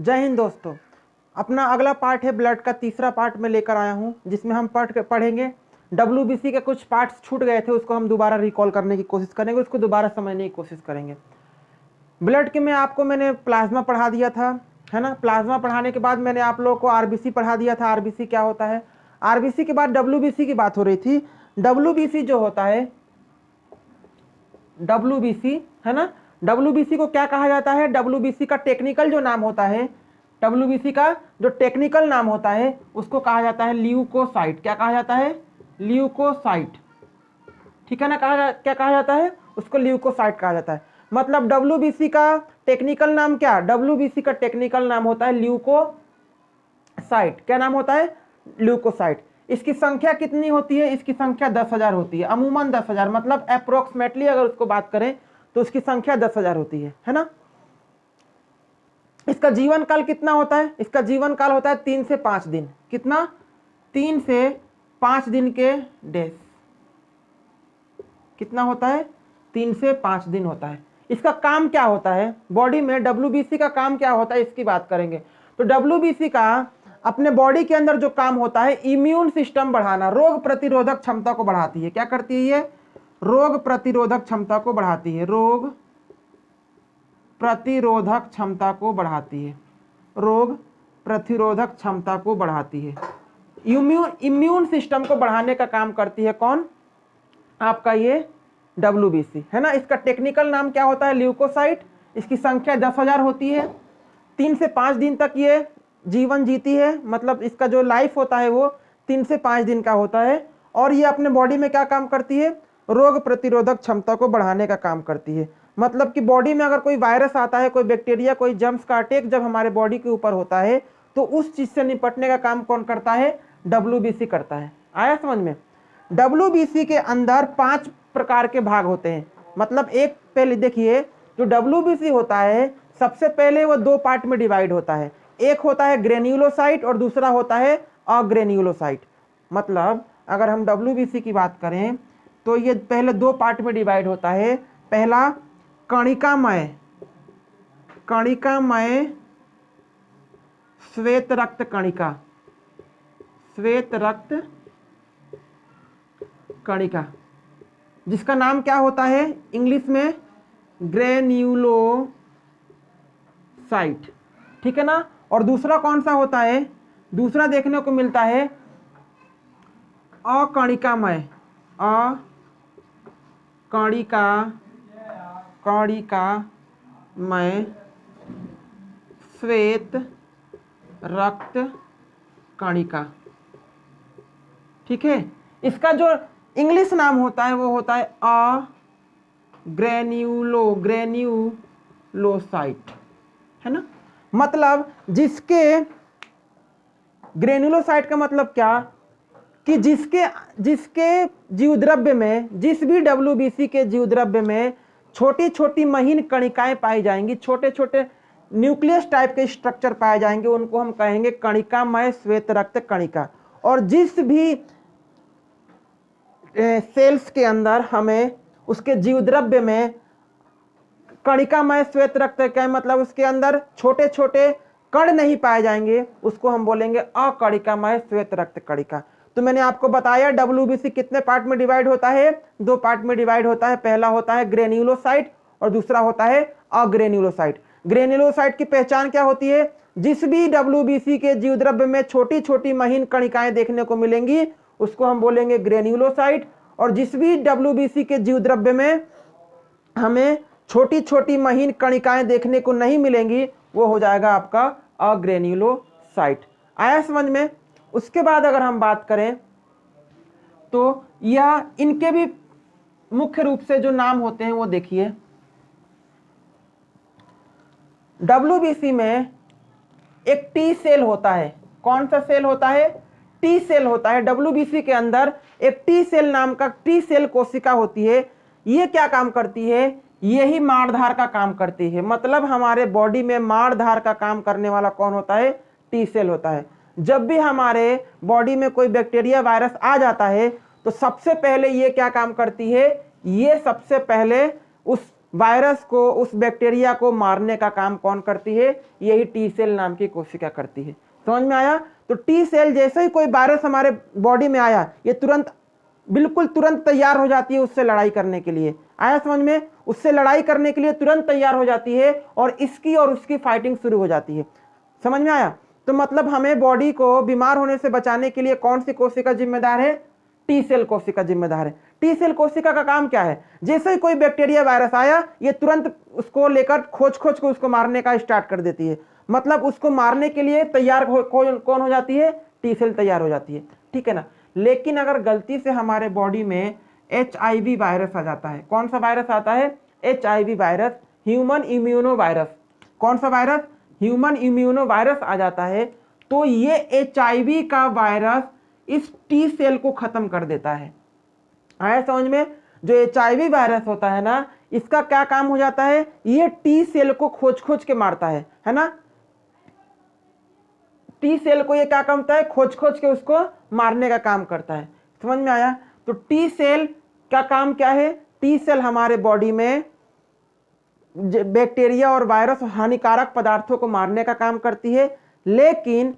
जय हिंद दोस्तों। अपना अगला पार्ट है ब्लड का, तीसरा पार्ट में लेकर आया हूं, जिसमें हम पढ़ेंगे WBC के कुछ पार्ट्स छूट गए थे, उसको हम दोबारा रिकॉल करने की कोशिश करेंगे, उसको दोबारा समझने की कोशिश करेंगे। ब्लड के में मैंने प्लाज्मा पढ़ा दिया था, है ना। प्लाज्मा पढ़ाने के बाद मैंने आप लोगों को RBC पढ़ा दिया था। RBC क्या होता है। RBC के बाद WBC की बात हो रही थी। WBC जो होता है, WBC है ना, WBC को क्या कहा जाता है। WBC का टेक्निकल जो नाम होता है, WBC का जो टेक्निकल नाम होता है उसको कहा जाता है ल्यूकोसाइट। क्या कहा जाता है, ल्यूकोसाइट, ठीक है ना। क्या कहा जाता है, उसको ल्यूकोसाइट कहा जाता है। मतलब WBC का टेक्निकल नाम क्या, WBC का टेक्निकल नाम होता है ल्यूकोसाइट। क्या नाम होता है, ल्यूकोसाइट। इसकी संख्या कितनी होती है, इसकी संख्या 10,000 होती है, अमूमन 10,000, मतलब अप्रोक्सीमेटली अगर उसको बात करें तो उसकी संख्या 10,000 होती है ना। इसका जीवन काल कितना होता है, इसका जीवन काल होता है 3 से 5 दिन। कितना, 3 से 5 दिन के डेज। कितना होता है, 3 से 5 दिन होता है। इसका काम क्या होता है बॉडी में, WBC का काम क्या होता है इसकी बात करेंगे। तो WBC का अपने बॉडी के अंदर जो काम होता है, इम्यून सिस्टम बढ़ाना, रोग प्रतिरोधक क्षमता को बढ़ाती है। क्या करती है ये, रोग प्रतिरोधक क्षमता को बढ़ाती है, रोग प्रतिरोधक क्षमता को बढ़ाती है, रोग प्रतिरोधक क्षमता को बढ़ाती है। इम्यून सिस्टम को बढ़ाने का काम करती है कौन, आपका ये WBC है ना। इसका टेक्निकल नाम क्या होता है, ल्यूकोसाइट। इसकी संख्या 10,000 होती है। 3 से 5 दिन तक ये जीवन जीती है, मतलब इसका जो लाइफ होता है वो 3 से 5 दिन का होता है। और ये अपने बॉडी में क्या काम करती है, रोग प्रतिरोधक क्षमता को बढ़ाने का काम करती है। मतलब कि बॉडी में अगर कोई वायरस आता है, कोई बैक्टीरिया, कोई जर्म्स का अटैक जब हमारे बॉडी के ऊपर होता है तो उस चीज से निपटने का काम कौन करता है, WBC करता है। आया समझ में। WBC के अंदर 5 प्रकार के भाग होते हैं। मतलब एक पहले देखिए, जो WBC होता है सबसे पहले वो 2 पार्ट में डिवाइड होता है। एक होता है ग्रेन्युलोसाइट और दूसरा होता है अग्रेन्युलोसाइट। मतलब अगर हम WBC की बात करें तो ये पहले 2 पार्ट में डिवाइड होता है। पहला कणिकामय, कणिकामय श्वेत रक्त कणिका, श्वेत रक्त कणिका, जिसका नाम क्या होता है इंग्लिश में, ग्रेन्युलोसाइट, ठीक है ना। और दूसरा कौन सा होता है, दूसरा देखने को मिलता है अकणिकामय, कणिकामय श्वेत रक्त कणिका, ठीक है। इसका जो इंग्लिश नाम होता है वो होता है ग्रेन्युलोसाइट, है ना। मतलब जिसके ग्रेन्युलोसाइट का मतलब क्या, कि जिसके जीवद्रव्य में, जिस भी WBC के जीवद्रव्य में छोटी छोटी महीन कणिकाएं पाई जाएंगी, छोटे छोटे न्यूक्लियस टाइप के स्ट्रक्चर पाए जाएंगे, उनको हम कहेंगे कणिकामय श्वेत रक्त कणिका। और जिस भी सेल्स के अंदर हमें उसके जीवद्रव्य में कणिकामय श्वेत रक्त का मतलब उसके अंदर छोटे छोटे कण नहीं पाए जाएंगे, उसको हम बोलेंगे अकणिकामय श्वेत रक्त कणिका। तो मैंने आपको बताया WBC कितने पार्ट में डिवाइड होता है, 2 पार्ट में डिवाइड होता है। पहला होता है ग्रेन्युलोसाइट और दूसरा होता है अग्रेन्युलोसाइट। ग्रेन्युलोसाइट की पहचान क्या होती है, जिस भी WBC के जीवद्रव्य में छोटी छोटी महीन कणिकाएं देखने को मिलेंगी उसको हम बोलेंगे ग्रेन्युलोसाइट। और जिस भी WBC के जीवद्रव्य में हमें छोटी छोटी महीन कणिकाएं देखने को नहीं मिलेंगी वो हो जाएगा आपका अग्रेन्युलोसाइट। आया समझ में। उसके बाद अगर हम बात करें तो यह इनके भी मुख्य रूप से जो नाम होते हैं वो देखिए। WBC में एक T सेल होता है। कौन सा सेल होता है, T सेल होता है। WBC के अंदर एक T सेल नाम का T सेल कोशिका होती है। ये क्या काम करती है, यही मारधार का काम करती है। मतलब हमारे बॉडी में मारधार का काम करने वाला कौन होता है, T सेल होता है। जब भी हमारे बॉडी में कोई बैक्टीरिया वायरस आ जाता है तो सबसे पहले ये क्या काम करती है, ये सबसे पहले उस वायरस को, उस बैक्टीरिया को मारने का काम कौन करती है? यही टी सेल नाम की कोशिका करती है। समझ में आया? तो टी सेल जैसे ही कोई वायरस हमारे बॉडी में आया, ये तुरंत, बिल्कुल तुरंत तैयार हो जाती है उससे लड़ाई करने के लिए। आया समझ में? उससे लड़ाई करने के लिए तुरंत तैयार हो जाती है और इसकी और उसकी फाइटिंग शुरू हो जाती है। समझ में आया? तो मतलब हमें बॉडी को बीमार होने से बचाने के लिए कौन सी कोशिका जिम्मेदार है? टी सेल कोशिका जिम्मेदार है। टी सेल कोशिका का काम क्या है? जैसे ही कोई बैक्टीरिया वायरस आया, ये तुरंत उसको लेकर खोज खोज को उसको मारने का स्टार्ट कर देती है। मतलब उसको मारने के लिए तैयार कौन हो जाती है? टी सेल तैयार हो जाती है। ठीक है ना? लेकिन अगर गलती से हमारे बॉडी में HIV वायरस आ जाता है, कौन सा वायरस आता है? HIV virus, human immuno virus. कौन सा वायरस? ह्यूमन इम्यूनो वायरस आ जाता है, तो ये HIV का वायरस इस टी सेल को खत्म कर देता है। आया समझ में? जो HIV वायरस होता है ना, इसका क्या काम हो जाता है? ये टी सेल को खोज खोज के मारता है ना? टी सेल को ये क्या करता है? खोज खोज के उसको मारने का काम करता है। समझ में आया? तो टी सेल का काम क्या है? टी सेल हमारे बॉडी में बैक्टीरिया और वायरस, हानिकारक पदार्थों को मारने का काम करती है। लेकिन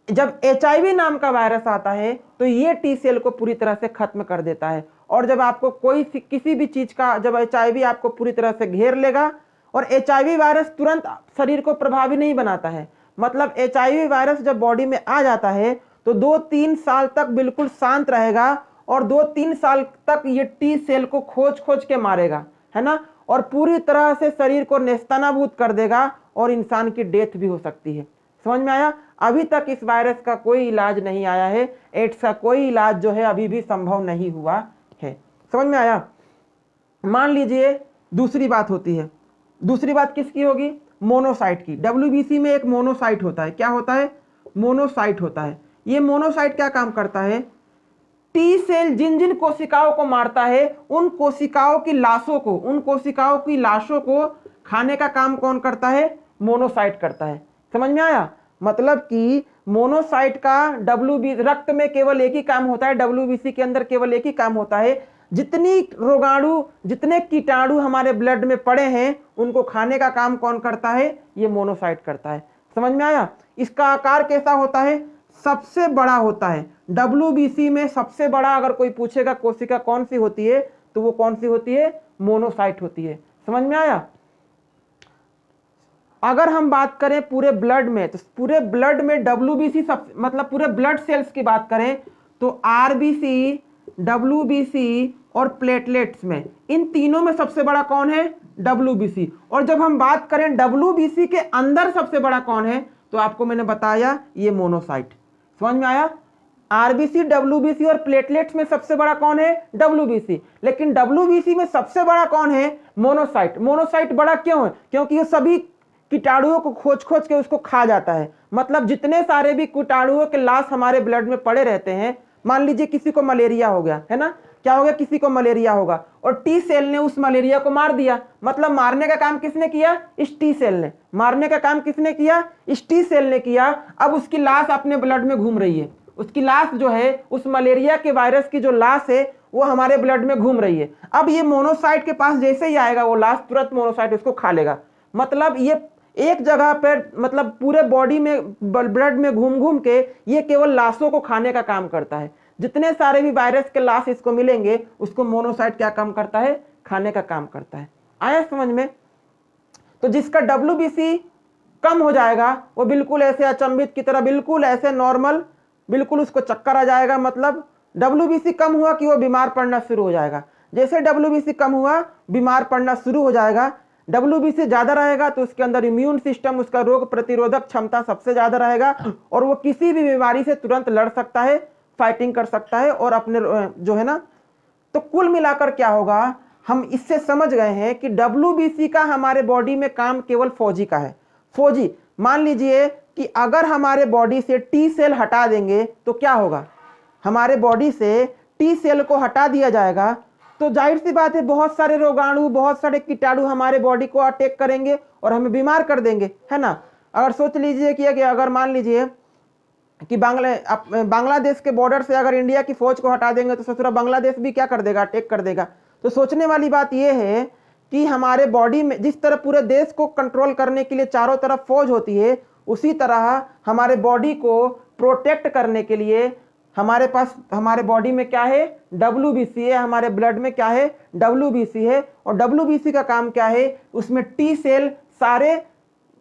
जब HIV नाम का वायरस आता है तो ये टी सेल को पूरी तरह से खत्म कर देता है। और जब आपको कोई किसी भी चीज का, जब HIV आपको पूरी तरह से घेर लेगा, और HIV वायरस तुरंत शरीर को प्रभावी नहीं बनाता है। मतलब HIV वायरस जब बॉडी में आ जाता है तो 2-3 साल तक बिल्कुल शांत रहेगा और 2-3 साल तक ये टी सेल को खोज खोज के मारेगा, है ना? और पूरी तरह से शरीर को नेस्तनाबूद कर देगा और इंसान की डेथ भी हो सकती है। समझ में आया? अभी तक इस वायरस का कोई इलाज नहीं आया है। एड्स का कोई इलाज जो है अभी भी संभव नहीं हुआ है। समझ में आया? मान लीजिए दूसरी बात होती है। दूसरी बात किसकी होगी? मोनोसाइट की। WBC में एक मोनोसाइट होता है। क्या होता है? मोनोसाइट होता है। ये मोनोसाइट क्या काम करता है? टी सेल जिन जिन कोशिकाओं को मारता है, उन कोशिकाओं की लाशों को, उन कोशिकाओं की लाशों को खाने का काम कौन करता है? मोनोसाइट करता है। समझ में आया? मतलब कि मोनोसाइट का WBC रक्त में केवल एक ही काम होता है, WBC के अंदर केवल एक ही काम होता है, जितनी रोगाणु, जितने कीटाणु हमारे ब्लड में पड़े हैं उनको खाने का काम कौन करता है? ये मोनोसाइट करता है। समझ में आया? इसका आकार कैसा होता है? सबसे बड़ा होता है। WBC में सबसे बड़ा अगर कोई पूछेगा कोशिका कौन सी होती है, तो वो कौन सी होती है? मोनोसाइट होती है। समझ में आया? अगर हम बात करें पूरे ब्लड में, तो पूरे ब्लड में WBC सब, मतलब पूरे ब्लड सेल्स की बात करें तो RBC, WBC और प्लेटलेट्स में, इन तीनों में सबसे बड़ा कौन है? WBC। और जब हम बात करें WBC के अंदर सबसे बड़ा कौन है, तो आपको मैंने बताया ये मोनोसाइट। समझ में आया? RBC, WBC और प्लेटलेट्स में सबसे बड़ा कौन है? WBC। लेकिन WBC में सबसे बड़ा कौन है? मोनोसाइट। मोनोसाइट बड़ा क्यों है? क्योंकि ये सभी कीटाणुओं को खोज खोज के उसको खा जाता है। मतलब जितने सारे भी कीटाणुओं के लाश हमारे ब्लड में पड़े रहते हैं, मान लीजिए किसी को मलेरिया हो गया, है ना? क्या हो गया? किसी को मलेरिया होगा और टी सेल ने उस मलेरिया को मार दिया। मतलब मारने का काम किसने किया? इस टी सेल ने। मारने का काम किसने किया? इस टी सेल ने किया। अब उसकी लाश अपने ब्लड में घूम रही है। उसकी लाश जो है, उस मलेरिया के वायरस की जो लाश है, वो हमारे ब्लड में घूम रही है। अब ये मोनोसाइट के पास जैसे ही आएगा वो लाश, तुरंत मोनोसाइट उसको खा लेगा। मतलब ये एक जगह पर, मतलब पूरे बॉडी में, ब्लड में घूम घूम के ये केवल लाशों को खाने का काम करता है। जितने सारे भी वायरस के लाश इसको मिलेंगे, उसको मोनोसाइट क्या काम करता है? खाने का काम करता है। आया समझ में? तो जिसका WBC कम हो जाएगा वो बिल्कुल ऐसे अचंभित की तरह, बिल्कुल ऐसे नॉर्मल, बिल्कुल उसको चक्कर आ जाएगा। मतलब WBC कम हुआ कि वो बीमार पड़ना शुरू हो जाएगा। जैसे WBC कम हुआ, बीमार पड़ना शुरू हो जाएगा। WBC ज्यादा रहेगा तो उसके अंदर इम्यून सिस्टम, उसका रोग प्रतिरोधक क्षमता सबसे ज्यादा रहेगा और वो किसी भी बीमारी से तुरंत लड़ सकता है, फाइटिंग कर सकता है और अपने जो है ना। तो कुल मिलाकर क्या होगा, हम इससे समझ गए हैं कि WBC का हमारे बॉडी में काम केवल फौजी का है। फौजी, मान लीजिए कि अगर हमारे बॉडी से टी सेल हटा देंगे तो क्या होगा? हमारे बॉडी से टी सेल को हटा दिया जाएगा तो जाहिर सी बात है बहुत सारे रोगाणु, बहुत सारे कीटाणु हमारे बॉडी को अटैक करेंगे और हमें बीमार कर देंगे, है ना? अगर सोच लीजिए कि अगर मान लीजिए कि बांग्लादेश के बॉर्डर से अगर इंडिया की फौज को हटा देंगे तो ससुरा बांग्लादेश भी क्या कर देगा? अटैक कर देगा। तो सोचने वाली बात यह है कि हमारे बॉडी में जिस तरह पूरे देश को कंट्रोल करने के लिए चारों तरफ फौज होती है, उसी तरह हमारे बॉडी को प्रोटेक्ट करने के लिए हमारे पास हमारे बॉडी में क्या है, WBC है, हमारे ब्लड में क्या है, WBC है। और WBC का काम क्या है, उसमें टी सेल सारे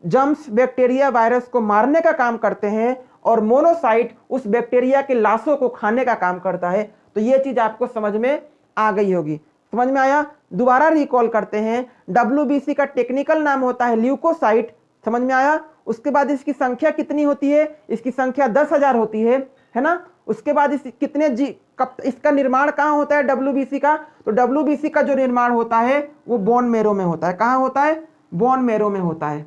जर्म्स, बैक्टीरिया, वायरस को मारने का काम करते हैं और मोनोसाइट उस बैक्टीरिया के लाशों को खाने का काम करता है। तो ये चीज आपको समझ में आ गई होगी, समझ में आया। दोबारा रिकॉल करते हैं, WBC का टेक्निकल नाम होता है ल्यूकोसाइट, समझ में आया। उसके बाद इसकी संख्या कितनी होती है, इसकी संख्या 10,000 होती है ना। उसके बाद इसका निर्माण कहाँ होता है WBC का, तो WBC का जो निर्माण होता है वो बोन मैरो में होता है। कहाँ होता है, बोन मैरो में होता है।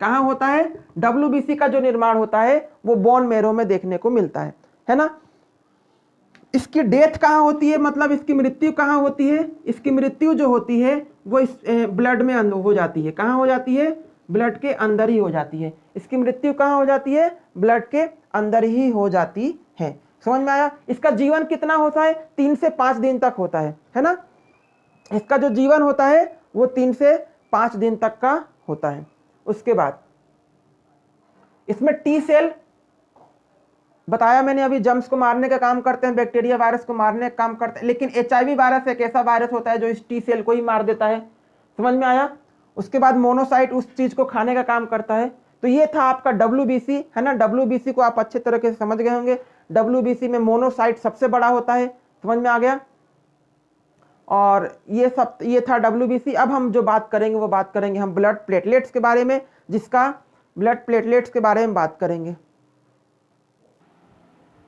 कहाँ होता है, WBC का जो निर्माण होता है वो बोन मैरो में देखने को मिलता है ना। इसकी डेथ कहाँ होती है, मतलब इसकी मृत्यु कहाँ होती है, इसकी मृत्यु जो होती है वो इस ब्लड में हो जाती है। कहाँ हो जाती है, ब्लड के अंदर ही हो जाती है। इसकी मृत्यु कहाँ हो जाती है, ब्लड के अंदर ही हो जाती है। समझ में आया। इसका जीवन कितना होता है, 3 से 5 दिन तक होता है ना। इसका जो जीवन होता है वो 3 से 5 दिन तक का होता है। उसके बाद इसमें टी सेल बताया मैंने अभी, जर्म्स को मारने का काम करते हैं, बैक्टीरिया वायरस को मारने का काम करते हैं। लेकिन HIV वायरस एक ऐसा वायरस होता है जो इस टी सेल को ही मार देता है, समझ में आया। उसके बाद मोनोसाइट उस चीज को खाने का काम करता है। तो ये था आपका WBC, है ना। WBC को आप अच्छे तरीके से समझ गए होंगे। WBC में मोनोसाइट सबसे बड़ा होता है, समझ में आ गया। और ये था WBC। अब हम जो बात करेंगे वो बात करेंगे हम ब्लड प्लेटलेट्स के बारे में, जिसका ब्लड प्लेटलेट्स के बारे में बात करेंगे।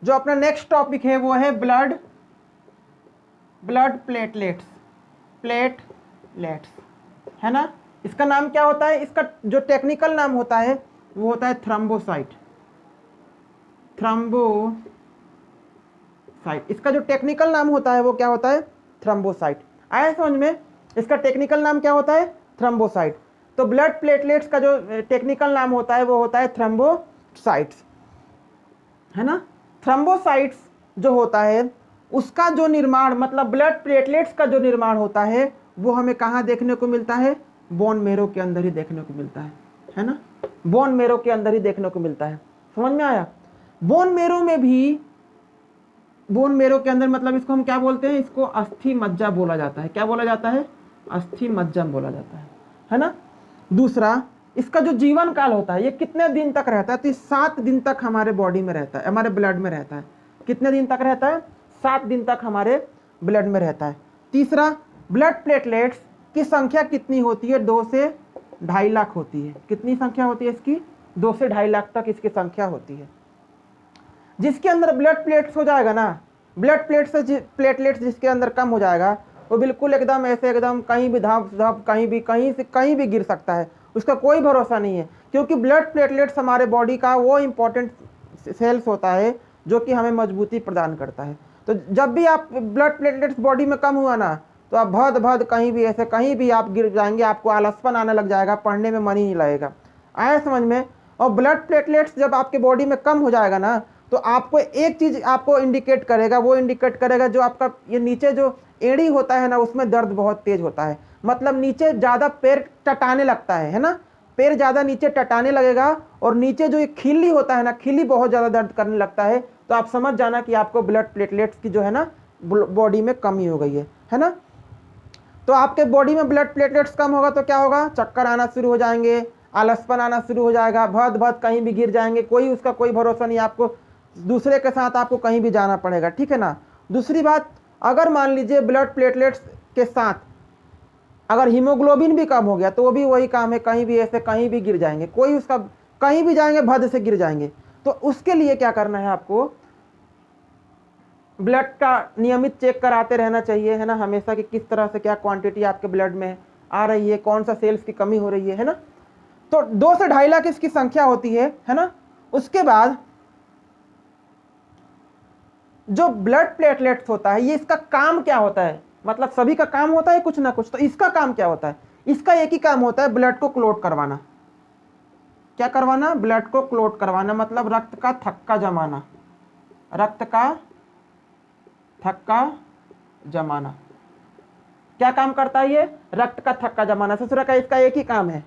जो अपना नेक्स्ट टॉपिक है वो है ब्लड प्लेटलेट्स, है ना। इसका नाम क्या होता है, इसका जो टेक्निकल नाम होता है वो होता है थ्रोम्बोसाइट। इसका जो टेक्निकल नाम होता है वो क्या होता है, थ्रोम्बोसाइट। आया समझ में। इसका टेक्निकल नाम क्या होता है, थ्रोम्बोसाइट। तो ब्लड प्लेटलेट्स का जो टेक्निकल नाम होता है वो होता है थ्रोम्बोसाइट्स, है ना। थ्रोम्बोसाइट्स जो होता है उसका जो निर्माण, मतलब ब्लड प्लेटलेट्स का जो निर्माण होता है वो हमें कहाँ देखने को मिलता है, बोन मैरो के अंदर ही देखने को मिलता है ना। बोन मैरो के अंदर ही देखने को मिलता है, समझ में आया। बोन मैरो के अंदर, मतलब इसको हम क्या बोलते हैं, इसको अस्थि मज्जा बोला जाता है। क्या बोला जाता है, अस्थि मज्जा बोला जाता है ना। दूसरा, इसका जो जीवन काल होता है ये कितने दिन तक रहता है, तो 7 दिन तक हमारे बॉडी में रहता है, हमारे ब्लड में रहता है। कितने दिन तक रहता है, 7 दिन तक हमारे ब्लड में रहता है। तीसरा, ब्लड प्लेटलेट्स की संख्या कितनी होती है, 2 से 2.5 लाख होती है। कितनी संख्या होती है इसकी, 2 से 2.5 लाख तक इसकी संख्या होती है। जिसके अंदर ब्लड प्लेट्स हो जाएगा ना, ब्लड प्लेटलेट्स जिसके अंदर कम हो जाएगा वो बिल्कुल एकदम ऐसे एकदम कहीं भी धाप कहीं भी गिर सकता है, उसका कोई भरोसा नहीं है। क्योंकि ब्लड प्लेटलेट्स हमारे बॉडी का वो इंपॉर्टेंट सेल्स होता है जो कि हमें मजबूती प्रदान करता है। तो जब भी आप ब्लड प्लेटलेट्स बॉडी में कम हुआ ना, तो आप भद कहीं भी आप गिर जाएंगे, आपको आलसपन आने लग जाएगा, पढ़ने में मन ही नहीं लगेगा। आया समझ में। और ब्लड प्लेटलेट्स जब आपके बॉडी में कम हो जाएगा ना, तो आपको एक चीज आपको इंडिकेट करेगा, वो इंडिकेट करेगा जो आपका ये नीचे जो एड़ी होता है ना, उसमें दर्द बहुत तेज होता है। मतलब नीचे ज्यादा पैर टटाने लगता है ना, पैर ज्यादा नीचे टटाने लगेगा। और नीचे जो ये खिल्ली होता है ना, खिल्ली बहुत ज्यादा दर्द करने लगता है। तो आप समझ जाना कि आपको ब्लड प्लेटलेट्स की जो है ना बॉडी में कमी हो गई है ना। तो आपके बॉडी में ब्लड प्लेटलेट्स कम होगा तो क्या होगा, चक्कर आना शुरू हो जाएंगे, आलसपन आना शुरू हो जाएगा, भद कहीं भी गिर जाएंगे, उसका कोई भरोसा नहीं, आपको दूसरे के साथ आपको कहीं भी जाना पड़ेगा, ठीक है ना। दूसरी बात, अगर मान लीजिए ब्लड प्लेटलेट्स के साथ अगर हीमोग्लोबिन भी कम हो गया तो वो भी वही काम है, कहीं भी ऐसे कहीं भी गिर जाएंगे, उसका कहीं भी जाएंगे भद से गिर जाएंगे। तो उसके लिए क्या करना है, आपको ब्लड का नियमित चेक कराते रहना चाहिए, है ना, हमेशा कि किस तरह से क्या क्वांटिटी आपके ब्लड में आ रही है, कौन सा सेल्स की कमी हो रही है ना। तो 2 से 2.5 लाख इसकी संख्या होती है ना। उसके बाद जो ब्लड प्लेटलेट्स होता है, ये इसका काम क्या होता है, मतलब सभी का काम होता है कुछ ना कुछ, तो इसका काम क्या होता है, इसका एक ही काम होता है, ब्लड को क्लोट करवाना। क्या करवाना, ब्लड को क्लोट करवाना, मतलब रक्त का थक्का जमाना, रक्त का थक्का जमाना। क्या काम करता है ये? रक्त का थक्का जमाना। ससुरा का इसका एक ही काम है,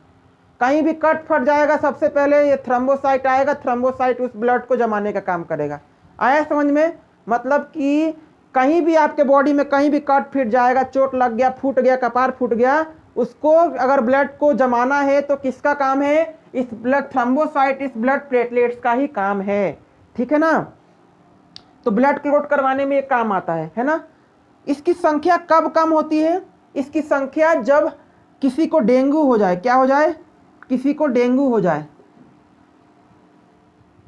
कहीं भी कट फट जाएगा सबसे पहले ये थ्रोम्बोसाइट आएगा, थ्रोम्बोसाइट उस ब्लड को जमाने का काम करेगा। आया समझ में? मतलब कि कहीं भी आपके बॉडी में कहीं भी कट फिट जाएगा, चोट लग गया, फूट गया, कपार फूट गया, उसको अगर ब्लड को जमाना है तो किसका काम है? इस ब्लड थ्रोम्बोसाइट, इस ब्लड प्लेटलेट्स का ही काम है। ठीक है ना? तो ब्लड क्लॉट करवाने में एक काम आता है ना? इसकी संख्या कब कम होती है? इसकी संख्या जब किसी को डेंगू हो जाए। क्या हो जाए? किसी को डेंगू हो जाए,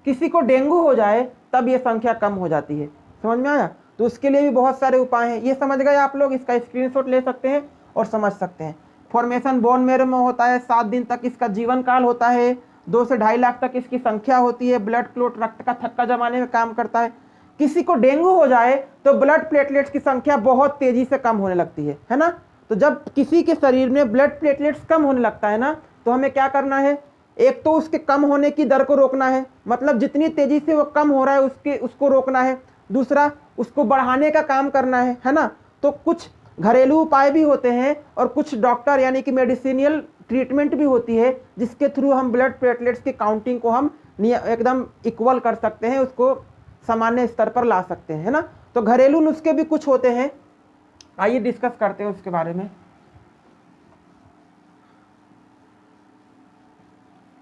किसी को डेंगू हो जाए तब ये संख्या कम हो जाती है। समझ में आया? तो उसके लिए भी बहुत सारे उपाय हैं। ये समझ गए आप लोग? इसका स्क्रीनशॉट ले सकते हैं और समझ सकते हैं। फॉर्मेशन बोन मैरो में होता है, 7 दिन तक इसका जीवन काल होता है, 2 से 2.5 लाख तक इसकी संख्या होती है। ब्लड क्लॉट, रक्त का थक्का जमाने में काम करता है। किसी को डेंगू हो जाए तो ब्लड प्लेटलेट्स की संख्या बहुत तेजी से कम होने लगती है ना? तो जब किसी के शरीर में ब्लड प्लेटलेट्स कम होने लगता है ना, तो हमें क्या करना है? एक तो उसके कम होने की दर को रोकना है, मतलब जितनी तेजी से वो कम हो रहा है उसको रोकना है। दूसरा, उसको बढ़ाने का काम करना है ना? तो कुछ घरेलू उपाय भी होते हैं और कुछ डॉक्टर यानी कि मेडिसिनियल ट्रीटमेंट भी होती है, जिसके थ्रू हम ब्लड प्लेटलेट्स की काउंटिंग को हम एकदम इक्वल कर सकते हैं, उसको सामान्य स्तर पर ला सकते हैं, है ना? तो घरेलू नुस्खे भी कुछ होते हैं, आइए डिस्कस करते हैं उसके बारे में।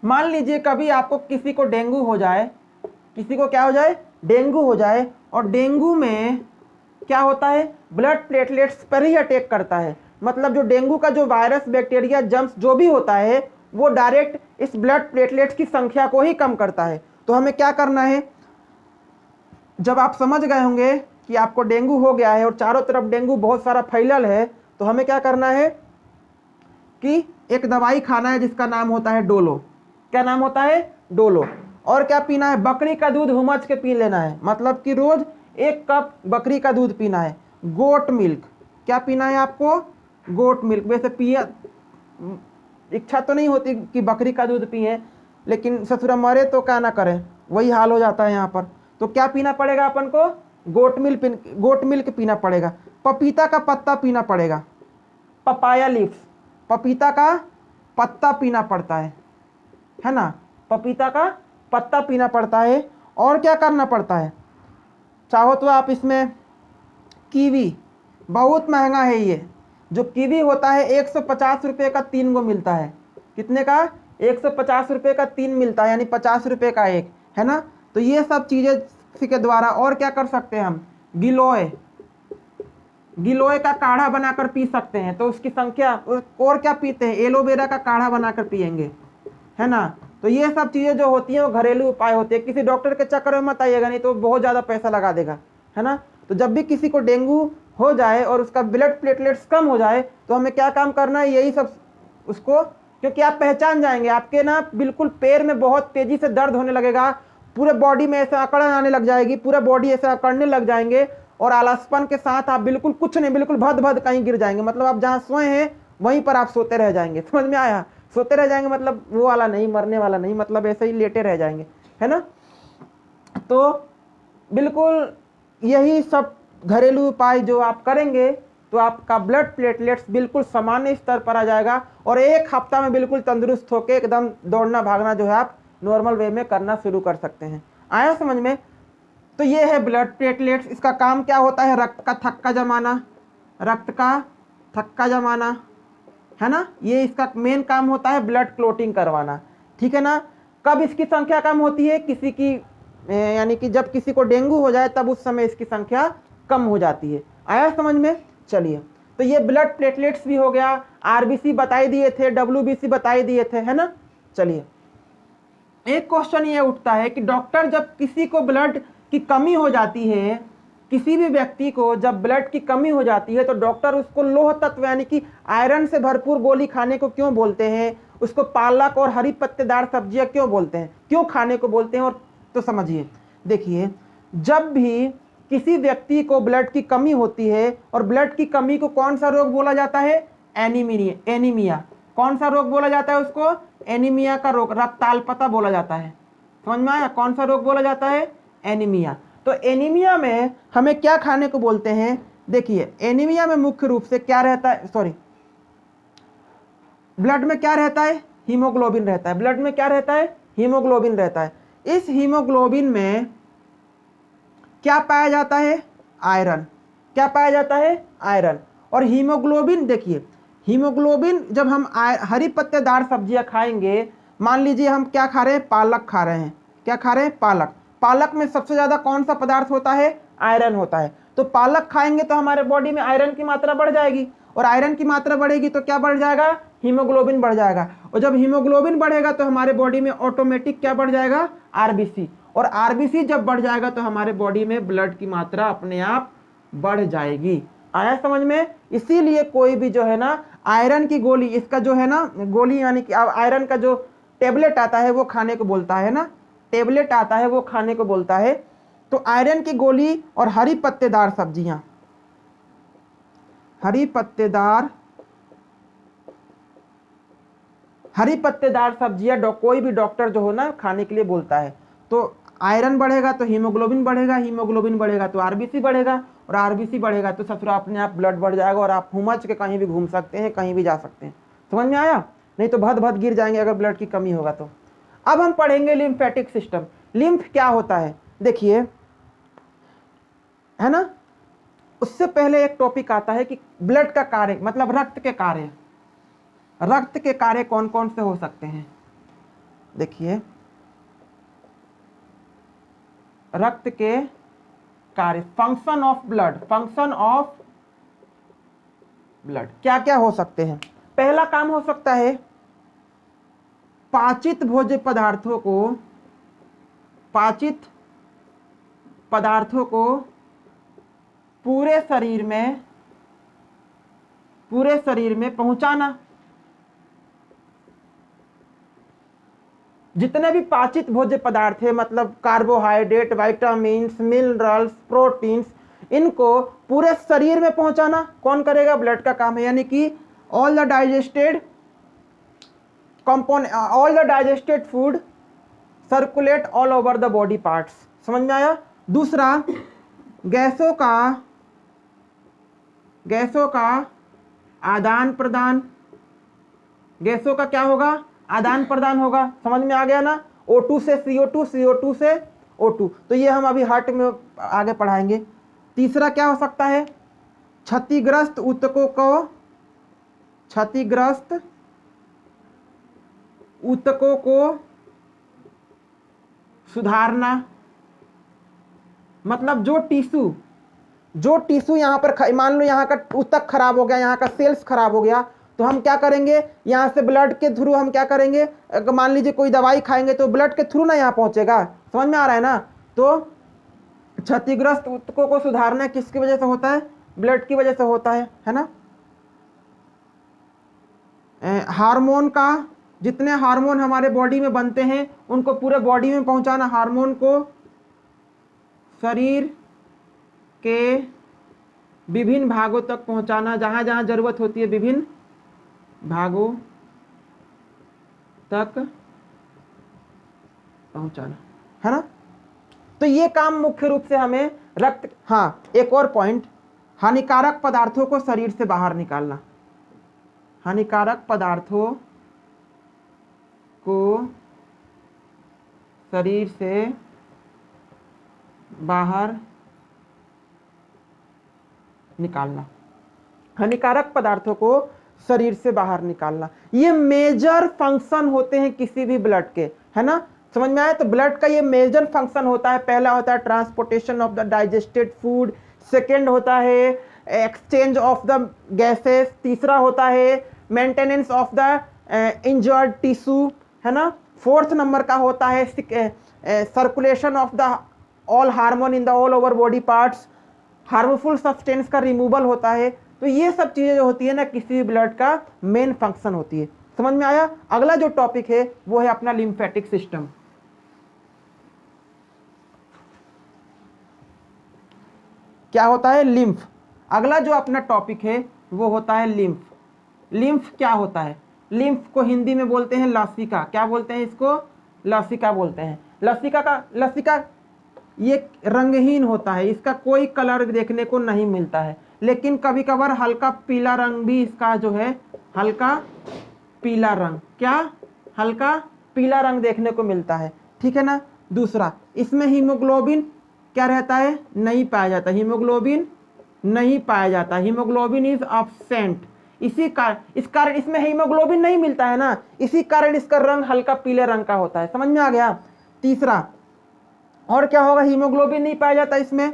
मान लीजिए कभी आपको किसी को डेंगू हो जाए, किसी को क्या हो जाए? डेंगू हो जाए, और डेंगू में क्या होता है? ब्लड प्लेटलेट्स पर ही अटैक करता है। मतलब जो डेंगू का जो वायरस, बैक्टीरिया, जर्म्स जो भी होता है वो डायरेक्ट इस ब्लड प्लेटलेट्स की संख्या को ही कम करता है। तो हमें क्या करना है? जब आप समझ गए होंगे कि आपको डेंगू हो गया है और चारों तरफ डेंगू बहुत सारा फैलल है, तो हमें क्या करना है कि एक दवाई खाना है जिसका नाम होता है डोलो। क्या नाम होता है? डोलो। और क्या पीना है? बकरी का दूध हुमच के पी लेना है, मतलब कि रोज 1 कप बकरी का दूध पीना है। गोट मिल्क, क्या पीना है आपको? Goat milk. वैसे पिया इच्छा तो नहीं होती कि बकरी का दूध पिए, लेकिन ससुरा मरे तो क्या ना करें, वही हाल हो जाता है यहाँ पर। तो क्या पीना पड़ेगा अपन को? गोट मिल्क पीना पड़ेगा। पपीता का पत्ता पीना पड़ेगा, पपाया लीव्स, पपीता का पत्ता पीना पड़ता है ना? पपीता का पत्ता पीना पड़ता है। और क्या करना पड़ता है? चाहो तो आप इसमें कीवी, बहुत महंगा है ये जो कीवी होता है, 150 रुपये का 3 गो मिलता है। कितने का? 150 रुपये का 3 मिलता है, यानी 50 रुपये का एक, है ना? तो ये सब चीज़ें के द्वारा। और क्या कर सकते हैं हम? गिलोय का काढ़ा बनाकर पी सकते हैं, तो उसकी संख्या। और क्या पीते हैं? एलोवेरा का काढ़ा बनाकर पियेंगे, है ना? तो ये सब चीज़ें जो होती हैं वो घरेलू उपाय होते हैं। किसी डॉक्टर के चक्कर में मत आइएगा, नहीं तो बहुत ज़्यादा पैसा लगा देगा, है ना? तो जब भी किसी को डेंगू हो जाए और उसका ब्लड प्लेटलेट्स कम हो जाए, तो हमें क्या काम करना है? यही सब उसको, क्योंकि आप पहचान जाएंगे, आपके ना बिल्कुल पैर में बहुत तेज़ी से दर्द होने लगेगा, पूरे बॉडी में ऐसे अकड़न आने लग जाएगी, पूरा बॉडी ऐसे अकड़ने लग जाएंगे, और आलसपन के साथ आप बिल्कुल कुछ नहीं, बिल्कुल भद भद कहीं गिर जाएंगे। मतलब आप जहाँ सोए हैं वहीं पर आप सोते रह जाएंगे। समझ में आया? सोते रह जाएंगे मतलब वो वाला नहीं, मरने वाला नहीं, मतलब ऐसे ही लेटे रह जाएंगे, है ना? तो बिल्कुल यही सब घरेलू उपाय जो आप करेंगे तो आपका ब्लड प्लेटलेट्स बिल्कुल सामान्य स्तर पर आ जाएगा, और 1 हफ्ता में बिल्कुल तंदुरुस्त होकर एकदम दौड़ना भागना जो है आप नॉर्मल वे में करना शुरू कर सकते हैं। आया समझ में? तो ये है ब्लड प्लेटलेट्स। इसका काम क्या होता है? रक्त का थक्का जमाना, रक्त का थक्का जमाना, है ना? ये इसका मेन काम होता है, ब्लड क्लोटिंग करवाना। ठीक है ना? कब इसकी संख्या कम होती है? किसी की यानी कि जब किसी को डेंगू हो जाए तब उस समय इसकी संख्या कम हो जाती है। आया समझ में? चलिए, तो ये ब्लड प्लेटलेट्स भी हो गया, आरबीसी बताई दिए थे, डब्ल्यूबीसी बताई दिए थे, है ना? चलिए, एक क्वेश्चन ये उठता है कि डॉक्टर जब किसी को ब्लड की कमी हो जाती है, किसी भी व्यक्ति को जब ब्लड की कमी हो जाती है, तो डॉक्टर उसको लोह तत्व यानी कि आयरन से भरपूर गोली खाने को क्यों बोलते हैं? उसको पालक और हरी पत्तेदार सब्जियां क्यों बोलते हैं? क्यों खाने को बोलते हैं? और तो समझिए, देखिए, जब भी किसी व्यक्ति को ब्लड की कमी होती है, और ब्लड की कमी को कौन सा रोग बोला जाता है? एनीमिया। कौन सा रोग बोला जाता है उसको? एनीमिया का रोग, रक्ताल्पता बोला जाता है। समझ में आया? कौन सा रोग बोला जाता है? एनीमिया। तो एनीमिया में हमें क्या खाने को बोलते हैं? देखिए एनीमिया में मुख्य रूप से क्या रहता है, सॉरी, ब्लड में क्या रहता है, हीमोग्लोबिन रहता है। ब्लड में क्या रहता है, हीमोग्लोबिन रहता है। इस हीमोग्लोबिन में क्या पाया जाता है, आयरन। क्या पाया जाता है, आयरन। और हीमोग्लोबिन, देखिए हीमोग्लोबिन जब हम हरी पत्तेदार सब्जियां खाएंगे, मान लीजिए हम क्या खा रहे हैं, पालक खा रहे हैं। क्या खा रहे हैं, पालक। पालक में सबसे ज्यादा कौन सा पदार्थ होता है, आयरन होता है। तो पालक खाएंगे तो हमारे बॉडी में आयरन की मात्रा बढ़ जाएगी, और आयरन की मात्रा बढ़ेगी तो क्या बढ़ जाएगा, हीमोग्लोबिन बढ़ जाएगा। और जब हीमोग्लोबिन बढ़ेगा तो हमारे बॉडी में ऑटोमेटिक क्या बढ़ जाएगा, आरबीसी। और आरबीसी जब बढ़ जाएगा तो हमारे बॉडी में ब्लड की मात्रा अपने आप बढ़ जाएगी। आया समझ में। इसीलिए कोई भी जो है ना आयरन की गोली, इसका जो है ना गोली यानी कि आयरन का जो टेबलेट आता है वो खाने को बोलता है ना, टेबलेट आता है वो खाने को बोलता है। तो आयरन की गोली और हरी पत्तेदार सब्जियां, हरी पत्तेदार सब्जियां कोई भी डॉक्टर जो हो ना खाने के लिए बोलता है। तो आयरन बढ़ेगा तो हीमोग्लोबिन बढ़ेगा, हीमोग्लोबिन बढ़ेगा तो आरबीसी बढ़ेगा, और आरबीसी बढ़ेगा तो ससुरा अपने आप ब्लड बढ़ जाएगा, और आप हुमच के कहीं भी घूम सकते हैं, कहीं भी जा सकते हैं। समझ में आया, नहीं तो भद भद गिर जाएंगे अगर ब्लड की कमी होगा तो। अब हम पढ़ेंगे लिम्फेटिक सिस्टम। लिम्फ क्या होता है, देखिए, है ना। उससे पहले एक टॉपिक आता है कि ब्लड का कार्य, मतलब रक्त के कार्य। रक्त के कार्य कौन कौन से हो सकते हैं, देखिए रक्त के कार्य, function of blood, function of blood क्या क्या हो सकते हैं। पहला काम हो सकता है पाचित भोज्य पदार्थों को पूरे शरीर में पहुंचाना। जितने भी पाचित भोज्य पदार्थ है, मतलब कार्बोहाइड्रेट, विटामिन्स, मिनरल्स, प्रोटीन्स, इनको पूरे शरीर में पहुंचाना कौन करेगा, ब्लड का काम है। यानी कि all the digested food circulate all over the body parts. समझ में आया। दूसरा, गैसों का आदान प्रदान, गैसों का क्या होगा, आदान प्रदान होगा। समझ में आ गया ना। O2 से CO2, CO2 से O2, तो ये हम अभी हार्ट में आगे पढ़ाएंगे। तीसरा क्या हो सकता है, क्षतिग्रस्त ऊतकों को सुधारना। मतलब जो टिश्यू यहाँ पर, मान लो यहाँ का ऊतक खराब हो गया, यहाँ का सेल्स खराब हो गया, तो हम क्या करेंगे, यहाँ से ब्लड के थ्रू हम क्या करेंगे, मान लीजिए कोई दवाई खाएंगे तो ब्लड के थ्रू ना यहाँ पहुंचेगा। समझ में आ रहा है ना। तो क्षतिग्रस्त ऊतकों को सुधारना किसकी वजह से होता है, ब्लड की वजह से होता है ना। हार्मोन का, जितने हार्मोन हमारे बॉडी में बनते हैं उनको पूरे बॉडी में पहुंचाना। हार्मोन को शरीर के विभिन्न भागों तक पहुंचाना, जहां जहां जरूरत होती है विभिन्न भागों तक पहुंचाना, है ना। तो ये काम मुख्य रूप से हमें रक्त, हाँ एक और पॉइंट, हानिकारक पदार्थों को शरीर से बाहर निकालना। हानिकारक पदार्थों को शरीर से बाहर निकालना, हानिकारक पदार्थों को शरीर से बाहर निकालना, ये मेजर फंक्शन होते हैं किसी भी ब्लड के, है ना। समझ में आया। तो ब्लड का ये मेजर फंक्शन होता है। पहला होता है transportation of the digested food, second होता है एक्सचेंज ऑफ द गैसेस, तीसरा होता है maintenance of the injured tissue, है ना। फोर्थ नंबर का होता है circulation of the all hormone in the all over body parts, harmful substance का रिमूवल होता है। तो ये सब चीजें जो होती है ना किसी भी ब्लड का मेन फंक्शन होती है। समझ में आया। अगला जो टॉपिक है वो है अपना लिम्फेटिक सिस्टम। क्या होता है, लिम्फ। अगला जो अपना टॉपिक है वो होता है लिम्फ। लिम्फ क्या होता है, लिम्फ को हिंदी में बोलते हैं लसिका। क्या बोलते हैं इसको, लसिका बोलते हैं। लसिका ये रंगहीन होता है, इसका कोई कलर देखने को नहीं मिलता है। लेकिन कभी कभार हल्का पीला रंग भी इसका जो है, हल्का पीला रंग, क्या हल्का पीला रंग देखने को मिलता है, ठीक है ना। दूसरा, इसमें हीमोग्लोबिन क्या रहता है, नहीं पाया जाता, हीमोग्लोबिन नहीं पाया जाता, हीमोग्लोबिन इज एब्सेंट। इसी कारण इसमें हीमोग्लोबिन नहीं मिलता है ना, इसी कारण इसका रंग हल्का पीले रंग का होता है। समझ में आ गया। तीसरा, और क्या होगा, हीमोग्लोबिन नहीं पाया जाता इसमें,